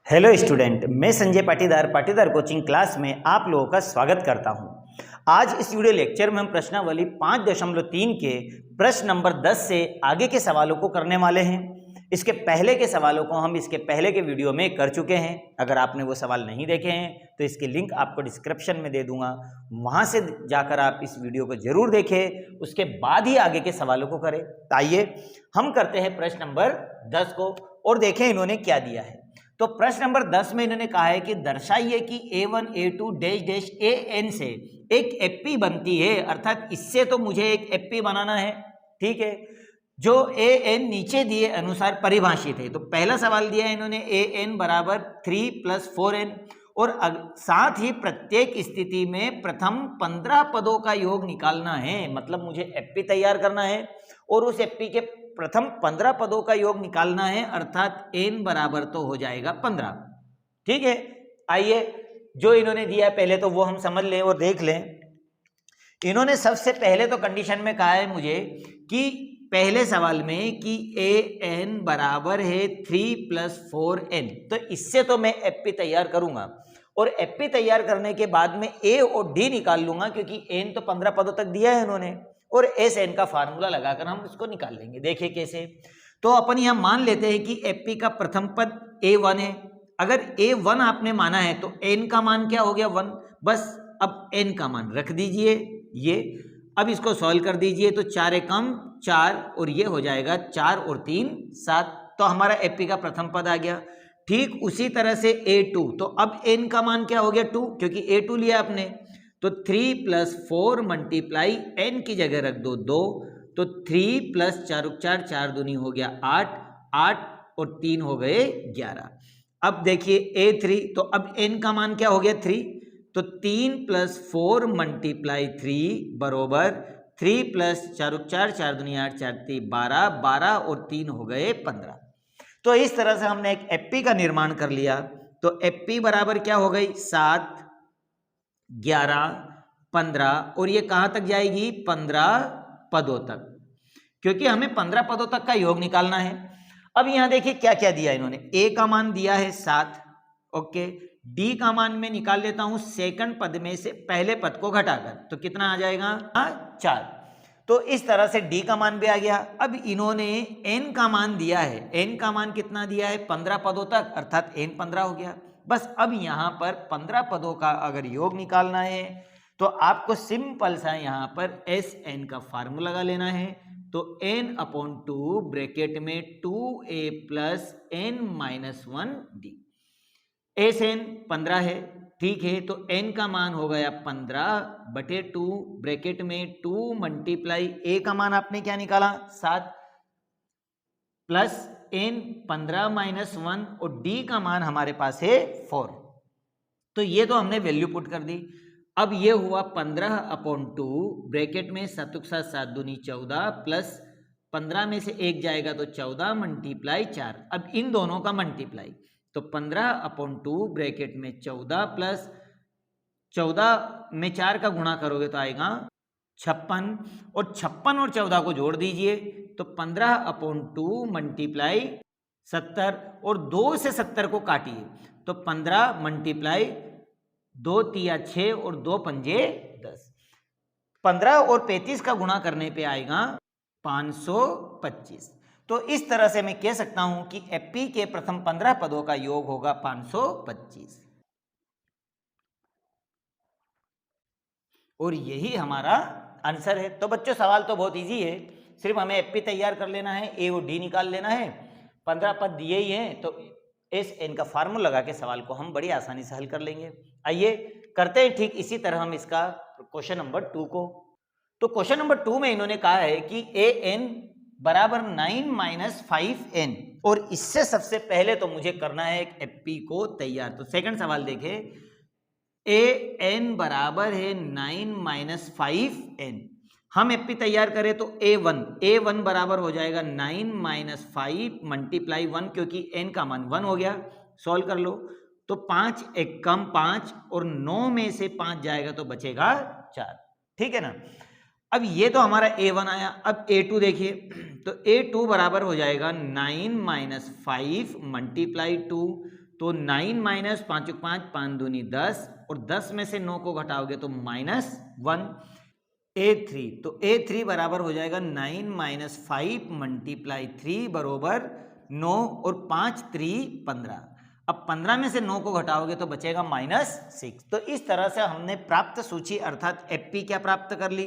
Hello student, मैं Sanjay Patidar coaching class में आप लोगों का स्वागत करता हूं। आज इस वीडियो लेक्चर में हम प्रश्नावली 5.3 के प्रश्न नंबर 10 से आगे के सवालों को करने वाले हैं। इसके पहले के सवालों को हम इसके पहले के वीडियो में कर चुके हैं। अगर आपने वो सवाल नहीं देखे हैं तो इसकी लिंक आपको डिस्क्रिप्शन में दे दूंगा, वहां से जाकर आप इस वीडियो को जरूर देखें, उसके बाद ही आगे के सवालों को करें। आइए हम करते हैं प्रश्न नंबर 10 को और देखें इन्होंने क्या दिया है। तो प्रश्न नंबर 10 में इन्होंने कहा है कि दर्शाइए कि A1 A2 dash dash AN से एक एपी बनती है, अर्थात इससे तो मुझे एक एपी बनाना है, ठीक है, जो AN नीचे दिए अनुसार परिभाषित है। तो पहला सवाल दिया है इन्होंने AN बराबर 3 + 4N और साथ ही प्रत्येक स्थिति में प्रथम 15 पदों का योग निकालना है। मतलब मुझे एपी तैयार करना है और उस एपी के प्रथम 15 पदों का योग निकालना है, अर्थात n बराबर तो हो जाएगा 15। ठीक है, आइए जो इन्होंने दिया है पहले तो वो हम समझ लें और देख लें। इन्होंने सबसे पहले तो कंडीशन में कहा है मुझे कि पहले सवाल में कि AN बराबर है 3 + 4N, तो इससे तो मैं एपी तैयार करूंगा और एपी तैयार करने के बाद में A और D निकाल लूंगा, क्योंकि N तो 15 पदों तक दिया है इन्होंने, और SN का फार्मूला लगाकर हम इसको निकाल लेंगे। देखिए कैसे। तो अपन यहां मान लेते हैं कि एपी का प्रथम पद A1 है। अगर A1 आपने माना है तो N का मान क्या हो गया 1, बस अब N का मान रख दीजिए ये। अब इसको सॉल्व कर दीजिए तो 4 एकम 4 और ये हो जाएगा 4 और 3 7, तो हमारा एपी का प्रथम पद आ गया। ठीक उसी तरह से A2, तो अब N का मान क्या हो गया 2, क्योंकि A2 लिया आपने, तो 3 + 4 मल्टीप्लाई N की जगह रख दो 2, तो 3 + 4 4 4 दूनी हो गया 8, 8 और 3 हो गए 11। अब देखिए A3, तो अब N का मान क्या हो गया 3, तो 3 + 4 मल्टीप्लाई 3 बरोबर 3 + 4 4 4 दूनी 8 4 3 12, 12 और 3 हो गए 15। तो इस तरह से हमने एक एपी का निर्माण कर लिया। तो एपी बराबर क्या हो गई 7 11 15, और ये कहां तक जाएगी 15 पदों तक, क्योंकि हमें 15 पदों तक का योग निकालना है। अब यहां देखिए क्या क्या दिया इन्होंने। A का मान दिया है 7, ओके। D का मान में निकाल लेता हूं सेकंड पद में से पहले पद को घटाकर, तो कितना आ जाएगा 4। तो इस तरह से D का मान भी आ गया। अब इन्होंने N का मान दिया है। N का मान कितना दिया है 15 पदों तक, अर्थात N 15 हो गया। बस अब यहां पर 15 पदों का अगर योग निकालना है तो आपको सिंपल सा यहां पर SN का फार्मूला लगा लेना है। तो n/2 ब्रैकेट में 2a + n-1d। SN 15 है, ठीक है, तो n का मान हो गया 15/2 ब्रैकेट में 2 मल्टीप्लाई A का मान आपने क्या निकाला 7 प्लस n 15 - 1 और D का मान हमारे पास है 4। तो ये तो हमने वैल्यू पुट कर दी। अब ये हुआ 15/2 ब्रैकेट में 7 7 7 दूनी 14 प्लस 15 में से 1 जाएगा तो 14 मल्टीप्लाई 4। अब इन दोनों का मल्टीप्लाई, तो 15/2 ब्रैकेट में 14 प्लस 14 में 4 का गुणा करोगे तो आएगा 56, और 56 और 14 को जोड़ दीजिए तो 15/2 मल्टीप्लाई 70, और 2 से 70 को काटिए तो 15 मल्टीप्लाई 2 तिया 6 और 2 पंजे 10। 15 और 35 का गुणा करने पे आएगा 525। तो इस तरह से मैं कह सकता हूं कि एपी के प्रथम 15 पदों का योग होगा 525, और यही हमारा आंसर है। तो बच्चों सवाल तो बहुत इजी है, सिर्फ हमें एपी तैयार कर लेना है, ए और डी निकाल लेना है। 15 पद दिए ही हैं तो SN का फार्मूला लगा के सवाल को हम बड़ी आसानी से हल कर लेंगे। आइए करते हैं ठीक इसी तरह हम इसका क्वेश्चन नंबर 2 को। तो क्वेश्चन नंबर 2 में इन्होंने कहा है कि AN बराबर 9 - 5N, और इससे सबसे पहले तो मुझे करना है एक एपी को तैयार। तो सेकंड सवाल देखें, AN बराबर है 9 - 5N। हम एपी तैयार करें तो A1 बराबर हो जाएगा 9 - 5 मल्टीप्लाई 1, क्योंकि n का मान 1 हो गया। सॉल्व कर लो तो 5 एकम 5 और 9 में से 5 जाएगा तो बचेगा 4, ठीक है ना। अब ये तो हमारा A1 आया। अब A2 देखिए, तो A2 बराबर हो जाएगा 9 - 5 मल्टीप्लाई 2, तो 9 माइनस 5 5 5 दूनी 10 और 10 में से 9 को घटाओगे तो -1 A3 तो A3 बराबर हो जाएगा 9 माइनस 5 मल्टीप्लाई 3 बरोबर 9 और 5 3 15। अब 15 में से 9 को घटाओगे तो बचेगा -6। तो इस तरह से हमने प्राप्त सूची अर्थात एपी क्या प्राप्त कर ली।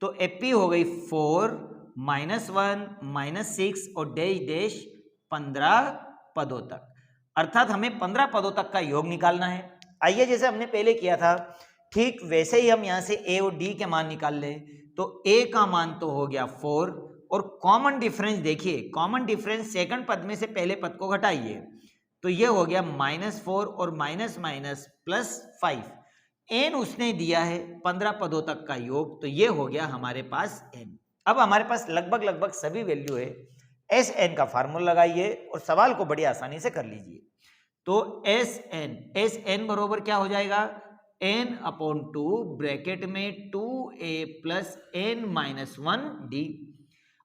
तो एपी हो गई 4 -1 -6 और डैश डैश 15 पदों तक, अर्थात हमें 15 पदों तक का योग निकालना है। आइए जैसे हमने पहले किया था ठीक वैसे ही हम यहाँ से ए और डी के मान निकाल लें। तो ए का मान तो हो गया 4 और कॉमन डिफरेंस देखिए, कॉमन डिफरेंस सेकंड पद में से पहले पद को घटाइए तो ये हो गया -4 और माइनस माइनस +5। एन उसने दिया है 15 पदों तक का योग, तो ये हो गया हमारे पास एन। अब हमारे पास लगभग सभी वैल्यू है। एस एन का फार्मूला लगाइए और सवाल को बड़ी आसानी से कर लीजिए। तो एस एन बरोबर क्या हो जाएगा, n/2 ब्रैकेट में 2a + n-1d।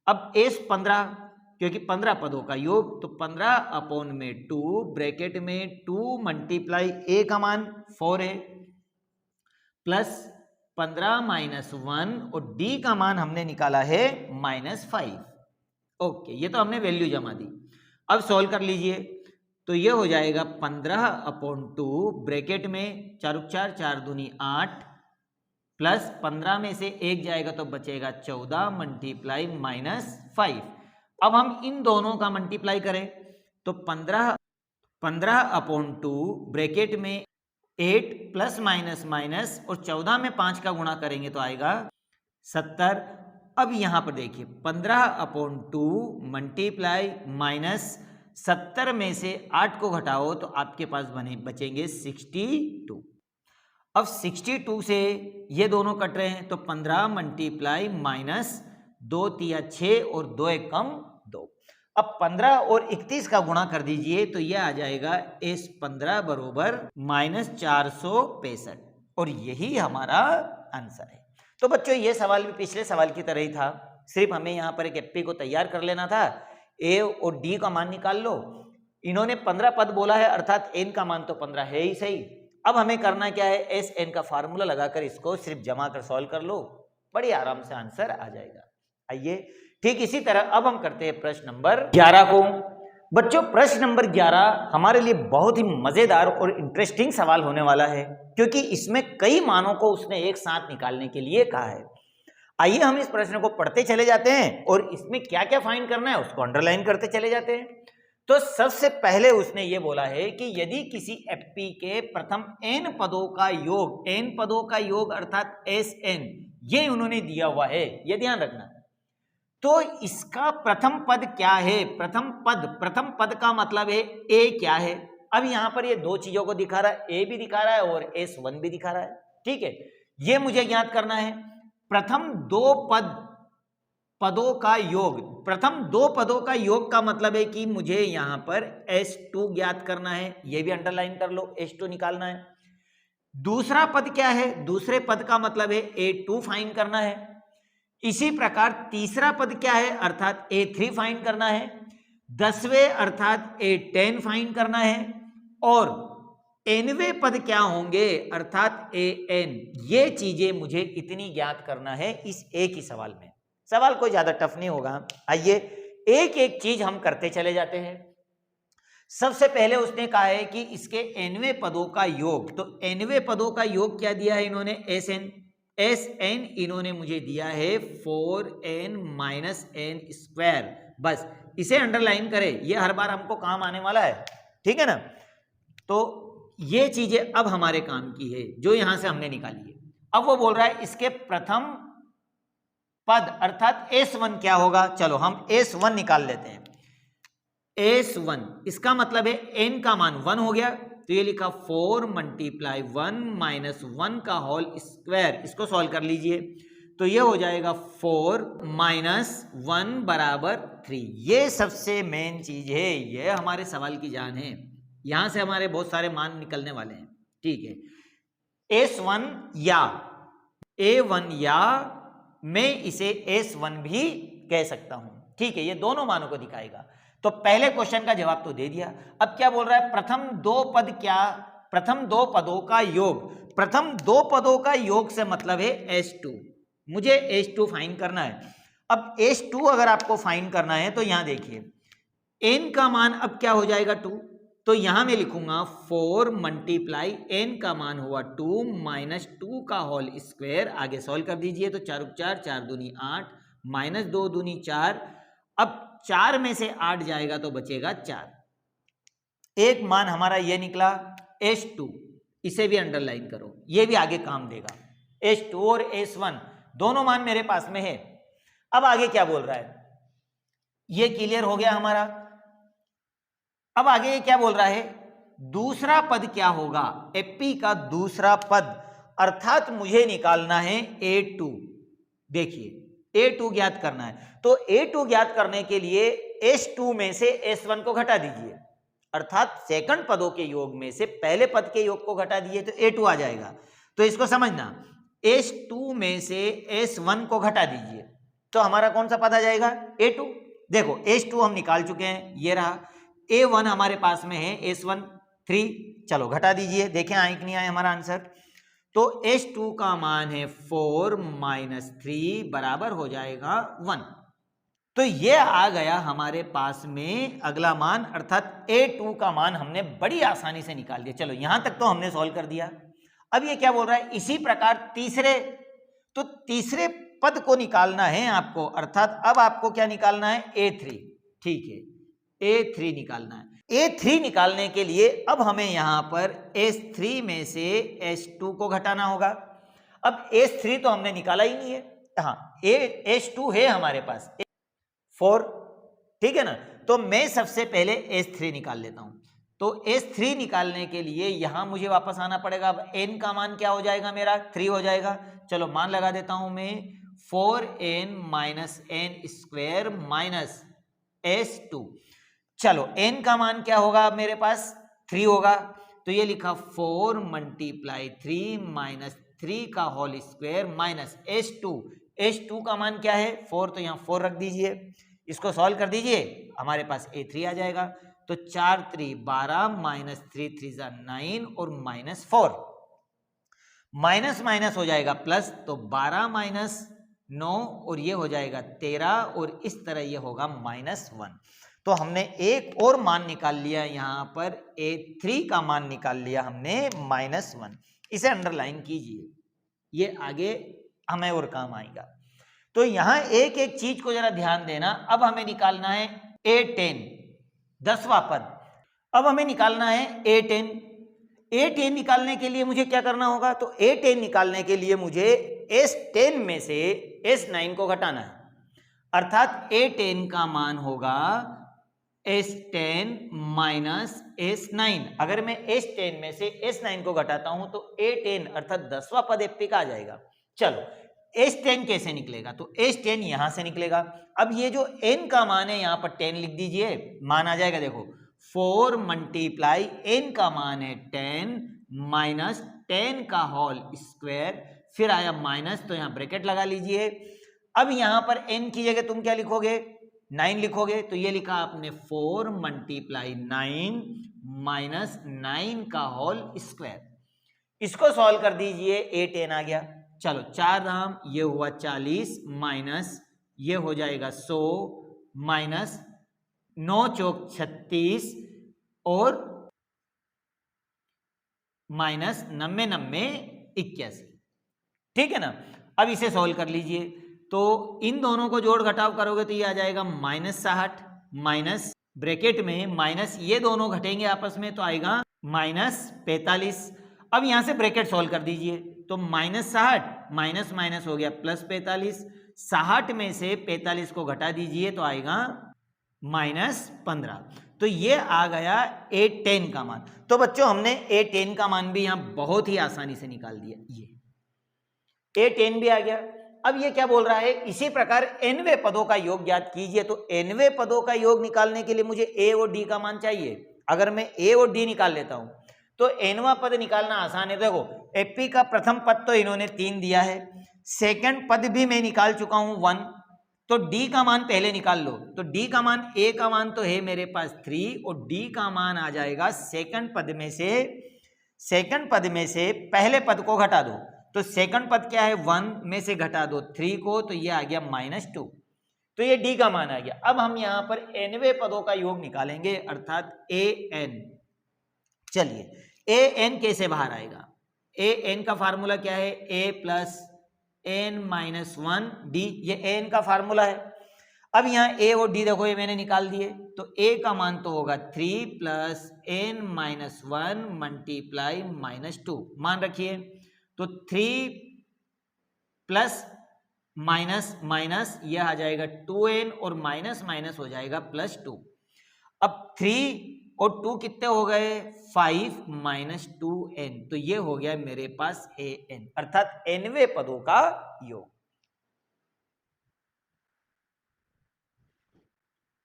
अब एस 15 क्योंकि 15 पदों का योग, तो 15/2 ब्रैकेट में 2 मल्टीप्लाई a का मान 4 है प्लस 15 -1 और d का मान हमने निकाला है -5। ओके, ये तो हमने वैल्यू जमा दी। अब सॉल्व कर लीजिए तो ये हो जाएगा 15/2 ब्रैकेट में 4 4 4 दूनी 8 प्लस 15 में से 1 जाएगा तो बचेगा 14 मल्टीप्लाई -5। अब हम इन दोनों का मल्टीप्लाई करें तो 15/2 ब्रैकेट में 8 प्लस माइनस माइनस और 14 में 5 का गुणा करेंगे तो आएगा 70। अब यहाँ पर देखिए 15/2 मल्टीप्लाई -70 में से 8 को घटाओ तो आपके पास बचेंगे 62। अब 62 से ये दोनों कट रहे हैं तो 15 मल्टीप्लाई -2 3 6 और 2 1 कम 2। अब 15 और 31 का गुणा कर दीजिए तो ये आ जाएगा इस 15 बरोबर -465 और यही हमारा आंसर है। तो बच्चों ये सवाल भी पिछले सवाल की तरह ही था, सिर्फ हमें यहाँ पर एक एपी को तैयार कर लेना था। ए और डी का मान निकाल लो। इन्होंने 15 पद बोला है अर्थात एन का मान तो 15 है ही सही। अब हमें करना क्या है, एस एन का फार्मूला लगाकर इसको सिर्फ जमा कर सॉल्व कर लो, बड़ी आराम से आंसर आ जाएगा। आइए ठीक इसी तरह अब हम करते हैं प्रश्न नंबर 11 को। बच्चों प्रश्न नंबर 11 हमारे लिए बहुत ही मजेदार और इंटरेस्टिंग सवाल होने वाला है क्योंकि इसमें कई मानों को उसने एक साथ निकालने के लिए कहा है। आइए हम इस प्रश्न को पढ़ते चले जाते हैं और इसमें क्या क्या फाइंड करना है उसको अंडरलाइन करते चले जाते हैं। तो सबसे पहले उसने ये बोला है कि यदि किसी एपी के प्रथम n पदों का योग, n पदों का योग अर्थात Sn, ये उन्होंने दिया हुआ है, ये ध्यान रखना। तो इसका प्रथम पद क्या है, प्रथम पद का मतलब है a क्या है। अब यहां पर ये दो चीजों को दिखा रहा है, a भी दिखा रहा है और S1 भी दिखा रहा है, ठीक है। ये मुझे ज्ञात करना है प्रथम दो पदों का योग। प्रथम दो पदों का योग का मतलब है कि मुझे यहां पर S2 ज्ञात करना है, यह भी अंडरलाइन कर लो, S2 निकालना है। दूसरा पद क्या है, दूसरे पद का मतलब है A2 फाइंड करना है। इसी प्रकार तीसरा पद क्या है अर्थात A3 फाइंड करना है। 10वें अर्थात A10 फाइंड करना है और nवें पद क्या होंगे अर्थात An। ये चीजें मुझे इतनी ज्ञात करना है इस एक ही सवाल में। सवाल कोई ज्यादा टफ नहीं होगा। आइए एक एक चीज हम करते चले जाते हैं। सबसे पहले उसने कहा है कि इसके nवें पदों का योग, तो nवें पदों का योग क्या दिया है इन्होंने, Sn इन्होंने मुझे दिया है 4n - n²। बस इसे अंडरलाइन करें, ये हर बार हमको काम आने वाला है, ठीक है ना। तो ये चीजें अब हमारे काम की है जो यहां से हमने निकाली है। अब वो बोल रहा है इसके प्रथम पद अर्थात S1 क्या होगा। चलो हम S1 निकाल लेते हैं। S1 इसका मतलब है n का मान 1 हो गया, तो ये लिखा 4 मल्टीप्लाई 1 - 1 का होल स्क्वायर। इसको सॉल्व कर लीजिए तो ये हो जाएगा 4 - 1 बराबर 3। ये सबसे मेन चीज है, ये हमारे सवाल की जान है। यहां से हमारे बहुत सारे मान निकलने वाले हैं, ठीक है। S1 या A1 या मैं इसे S1 भी कह सकता हूं, ठीक है। ये दोनों मानों को दिखाएगा। तो पहले क्वेश्चन का जवाब तो दे दिया। अब क्या बोल रहा है, प्रथम दो पद क्या, प्रथम दो पदों का योग, प्रथम दो पदों का योग से मतलब है H2, मुझे H2 फाइंड करना है। अब H2 अगर आपको फाइंड करना है तो यहां देखिए n का मान अब क्या हो जाएगा 2, तो यहां मैं लिखूंगा 4 मल्टीप्लाई n का मान हुआ 2 माइनस 2 का होल स्क्वायर, आगे सॉल्व कर दीजिए तो 4 4 4 दूनी 8 माइनस 2 दूनी 4, अब 4 में से 8 जाएगा तो बचेगा 4, एक मान हमारा ये निकला H2, इसे भी अंडरलाइन करो, ये भी आगे काम देगा। H2 और H1 दोनों मान मेरे पास में है। अब आगे क्या बोल रहा है, ये क्लियर हो गया हमारा। अब आगे ये क्या बोल रहा है, दूसरा पद क्या होगा, एपी का दूसरा पद, अर्थात मुझे निकालना है A2। देखिए A2 ज्ञात करना है, तो A2 ज्ञात करने के लिए H2 में से S1 को घटा दीजिए, अर्थात सेकंड पदों के योग में से पहले पद के योग को घटा दीजिए तो A2 आ जाएगा। तो इसको समझना, H2 में से S1 को घटा दीजिए तो हमारा कौन सा पद आ जाएगा, A2। देखो H2 हम निकाल चुके हैं, ये रहा, A1 हमारे पास में है, S1 3, चलो घटा दीजिए, देखें आए कि नहीं आए हमारा आंसर। तो H2 का मान है 4 माइनस 3 बराबर हो जाएगा 1। तो ये आ गया हमारे पास में अगला मान, अर्थात A2 का मान हमने बड़ी आसानी से निकाल दिया। चलो यहां तक तो हमने सॉल्व कर दिया। अब ये क्या बोल रहा है, इसी प्रकार तीसरे, तो तीसरे पद को निकालना है आपको, अर्थात अब आपको क्या निकालना है, A3। ठीक है, A3 निकालना है। A3 निकालने के लिए अब हमें यहां पर S3 में से H2 को घटाना होगा। अब S3 तो हमने निकाला ही नहीं है, हाँ H2 है हमारे पास 4, ठीक है ना। तो मैं सबसे पहले S3 निकाल लेता हूं। तो S3 निकालने के लिए यहां मुझे वापस आना पड़ेगा। अब n का मान क्या हो जाएगा, मेरा 3 हो जाएगा। चलो मान लगा देता हूं मैं, 4n minus N square minus S2। चलो n का मान क्या होगा, अब मेरे पास 3 होगा, तो ये लिखा 4 मल्टीप्लाई 3 माइनस 3 का whole square minus H2। H2 का मान क्या है, 4, तो यहाँ 4 रख दीजिए, इसको सॉल्व कर दीजिए, हमारे पास A3 आ जाएगा। तो 4 3 12 माइनस 3 3 9 और माइनस 4, माइनस माइनस हो जाएगा प्लस, तो 12 माइनस 9 और ये हो जाएगा 13 और इस तरह ये होगा माइनस 1। तो हमने एक और मान निकाल लिया, यहां पर A3 का मान निकाल लिया हमने माइनस 1। इसे अंडरलाइन कीजिए, ये आगे हमें और काम आएगा। तो यहां एक एक चीज को जरा ध्यान देना। अब हमें निकालना है A10, 10वां पद। अब हमें निकालना है A10। A10 निकालने के लिए मुझे क्या करना होगा, तो A10 निकालने के लिए मुझे S10 में से S9 को घटाना है, अर्थात A10 का मान होगा S10 माइनस S9। अगर मैं S10 में से S9 को घटाता हूं तो A10 अर्थात 10वां पद एपी का आ जाएगा। चलो S10 कैसे निकलेगा, तो S10 यहां से निकलेगा। अब ये जो n का मान है यहां पर 10 लिख दीजिए, मान आ जाएगा, देखो 4 मल्टीप्लाई n का मान है 10 माइनस 10 का होल स्क्वायर, फिर आया माइनस, तो यहां ब्रैकेट लगा लीजिए। अब यहां पर n की जगह तुम क्या लिखोगे, 9 लिखोगे, तो ये लिखा आपने 4 मल्टीप्लाई 9 माइनस 9 का होल स्क्वायर। इसको सॉल्व कर दीजिए, A10 आ गया। चलो 4 धाम, ये हुआ 40 माइनस ये हो जाएगा 100 माइनस 9 चौक 36 और माइनस 90 90 81। ठीक है ना। अब इसे सॉल्व कर लीजिए, तो इन दोनों को जोड़ घटाव करोगे तो ये आ जाएगा माइनस 60 माइनस ब्रैकेट में माइनस, ये दोनों घटेंगे आपस में तो आएगा माइनस 45। अब यहां से ब्रैकेट सॉल्व कर दीजिए, तो माइनस 60 माइनस माइनस हो गया प्लस 45, 60 में से 45 को घटा दीजिए तो आएगा माइनस 15। तो ये आ गया A10 का मान। तो बच्चों हमने A10 का मान भी यहां बहुत ही आसानी से निकाल दिया, ये A10 भी आ गया। अब ये क्या बोल रहा है, इसी प्रकार nवें पदों का योग ज्ञात कीजिए। तो nवें पदों का योग निकालने के लिए मुझे A और D का मान चाहिए। अगर मैं A और D निकाल लेता हूं तो nवां पद निकालना आसान है। देखो एपी का प्रथम पद तो इन्होंने 3 दिया है, सेकंड पद भी मैं निकाल चुका हूं 1, तो d का मान पहले निकाल लो। तो d का मान, a का मान तो है मेरे पास 3 और d का मान आ जाएगा सेकंड पद में से पहले पद को घटा दो। तो सेकंड पद क्या है, 1 में से घटा दो 3 को, तो ये आ गया -2। तो ये d का मान आ गया। अब हम यहां पर nवें पदों का योग निकालेंगे, अर्थात an। चलिए an कैसे बाहर आएगा, an का फार्मूला क्या है, a plus n minus 1 d, ये an का फार्मूला है। अब यहाँ a और d देखो ये मैंने निकाल दिए, तो a का मान तो होगा 3 प्लस n माइनस 1 मल्टीप्लाई -2, मान रखिए। तो 3 प्लस माइनस माइनस यह आ जाएगा 2n और माइनस माइनस हो जाएगा +2। अब 3 और 2 कितने हो गए, 5 माइनस 2n, तो ये हो गया मेरे पास an, अर्थात nवें पदों का योग।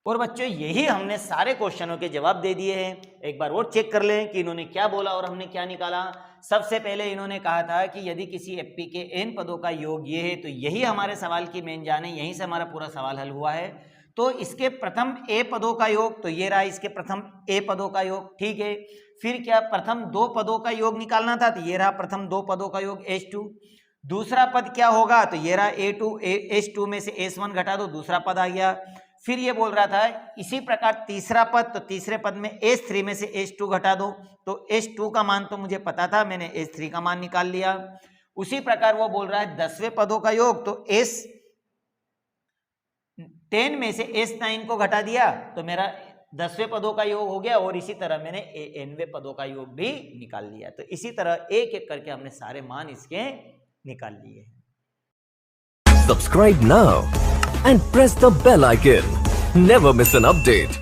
और बच्चों यही हमने सारे क्वेश्चनों के जवाब दे दिए हैं। एक बार और चेक कर लें कि इन्होंने क्या बोला और हमने क्या निकाला। सबसे पहले इन्होंने कहा था कि यदि किसी एपी के n पदों का योग ये है, तो यही हमारे सवाल की मेन जान है, यहीं से हमारा पूरा सवाल हल हुआ है। तो इसके प्रथम a पदों का योग, तो ये रहा इसके प्रथम a पदों का योग, ठीक है। फिर क्या, प्रथम 2 पदों का योग निकालना था, तो ये रहा प्रथम 2 पदों का योग h2। दूसरा पद क्या होगा, तो ये रहा a2, h2 में से s1 घटा दो, दूसरा पद आ गया। फिर ये बोल रहा था इसी प्रकार तीसरा पद, तो तीसरे पद में s3 में से s2 घटा दो, तो s2 का मान तो मुझे पता था, मैंने s3 का मान निकाल लिया। उसी प्रकार वो बोल रहा है 10वें पदों का योग, तो s10 में से s9 को घटा दिया, तो मेरा 10वें पदों का योग हो गया। और इसी तरह मैंने nवें पदों का योग भी निकाल लिया। तो इसी तरह एक एक करके हमने सारे मान इसके निकाल लिए। Subscribe now and press the bell icon. Never miss an update.